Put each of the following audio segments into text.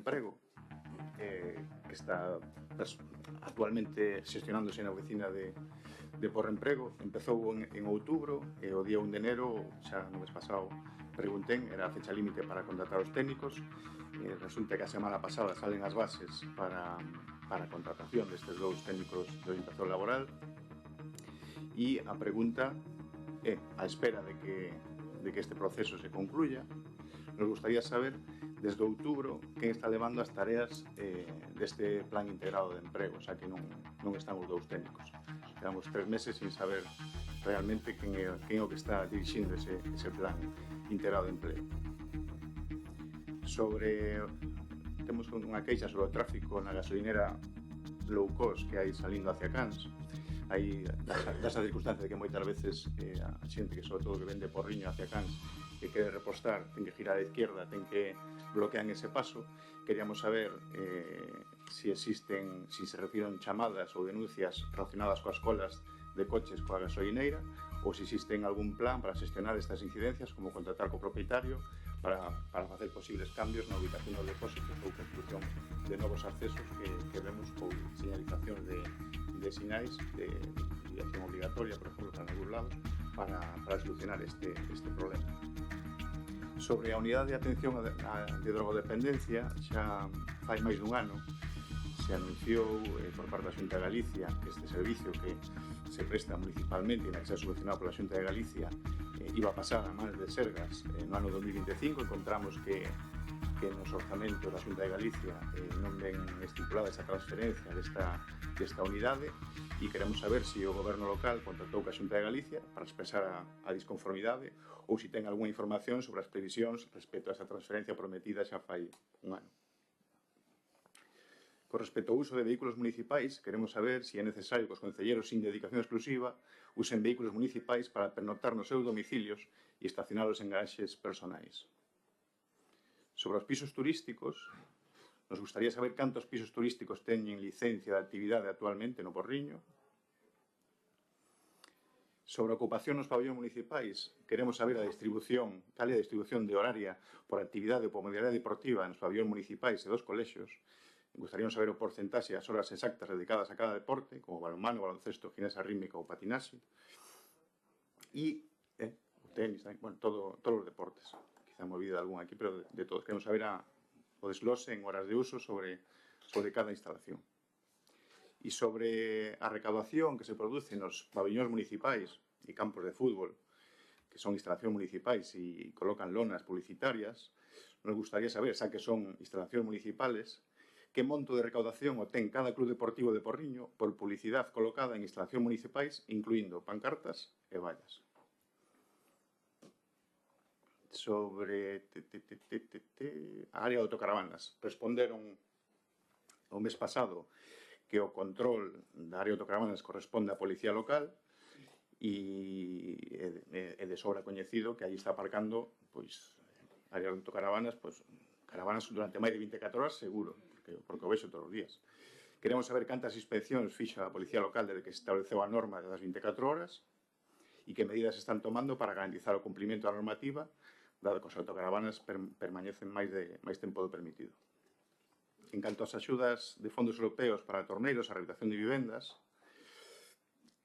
Emprego, que está actualmente xestionándose na oficina de Por Emprego. Empezou en outubro e o día 1 de enero, xa no mes pasado, preguntén, era a fecha límite para contratar os técnicos. Resulta que a semana pasada salen as bases para a contratación destes dous técnicos de orientación laboral e a pregunta é, a espera de que este proceso se concluya, nos gustaría saber desde outubro quen está levando as tareas deste plan integrado de emprego, xa que non están os dous técnicos. Quedamos 3 meses sin saber realmente quen é o que está dirixindo ese plan integrado de emprego. Temos unha queixa sobre o tráfico na gasolinera low cost que hai salindo hacia Cans. Hai dasa circunstancia de que moitas veces a xente que sobre todo que vende porriño hacia Cans que quere repostar, ten que girar á izquierda, ten que bloquear ese paso. Queríamos saber se se reciben chamadas ou denuncias relacionadas coas colas de coches coa gasolineira ou se existen algún plan para xestionar estas incidencias, como contratar co propietario para facer posibles cambios na ubicación dos depósitos ou construcción de novos accesos que vemos con señalización de sinais de dirección obligatoria, por exemplo, para algúns lados, para solucionar este problema. Sobre a unidade de atención de drogodependencia, xa fai máis dun ano se anunciou por parte da Xunta de Galicia que este servicio que se presta municipalmente e na que se ha subvencionado pola Xunta de Galicia iba a pasar a mans de Sergas no ano 2025. Encontramos que nos orzamentos da Xunta de Galicia non ven estipulada esa transferencia desta unidade e queremos saber se o goberno local contactou ca Xunta de Galicia para expresar a disconformidade ou se ten algunha información sobre as previsións respecto a esa transferencia prometida xa fai un ano. Con respecto ao uso de vehículos municipais, queremos saber se é necesario que os concelleros sin dedicación exclusiva usen vehículos municipais para pernoctar nos seus domicilios e estacionalos en garaxes personais. Sobre os pisos turísticos, nos gustaría saber cantos pisos turísticos teñen licencia de actividade actualmente no Porriño. Sobre a ocupación nos pabellóns municipais, queremos saber cal é a distribución de horaria por actividade ou por modalidade deportiva nos pabellóns municipais e dos colexios. Gustaríamos saber o porcentaxe e as horas exactas dedicadas a cada deporte, como balonmano, baloncesto, ginesa rítmica ou patinaxe. E o tenis, todos os deportes. Quizá me olvide algún aquí, pero de todos. Queremos saber o desglose en horas de uso sobre cada instalación. E sobre a recaudación que se produce nos pabellóns municipais e campos de fútbol, que son instalacións municipais e colocan lonas publicitarias, nos gustaría saber, xa que son instalacións municipales, que monto de recaudación obtén cada club deportivo de Porriño por publicidade colocada en instalacións municipais, incluindo pancartas e vallas. Sobre a área de autocaravanas, responderon o mes pasado que o control da área de autocaravanas corresponde á Policía Local e é de sobra coñecido que aí está aparcando áreas de autocaravanas, caravanas durante máis de 24 horas seguro, porque o vexo todos os días. Queremos saber cantas inspeccións fixa a Policía Local desde que se estableceu a norma das 24 horas e que medidas se están tomando para garantizar o cumprimento da normativa, dado que as autocaravanas permanecen máis tempo do permitido. En canto ás axudas de fondos europeos para torneiros, a rehabilitación de vivendas,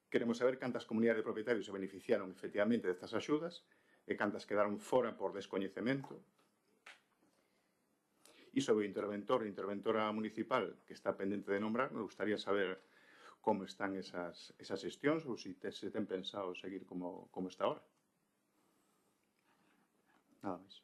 queremos saber cantas comunidades de propietarios se beneficiaron efectivamente destas axudas e cantas quedaron fora por descoñecemento. E sobre o interventor e interventora municipal que está pendente de nombrar, me gustaría saber como están esas xestións ou se ten pensado seguir como está ahora. Nada máis.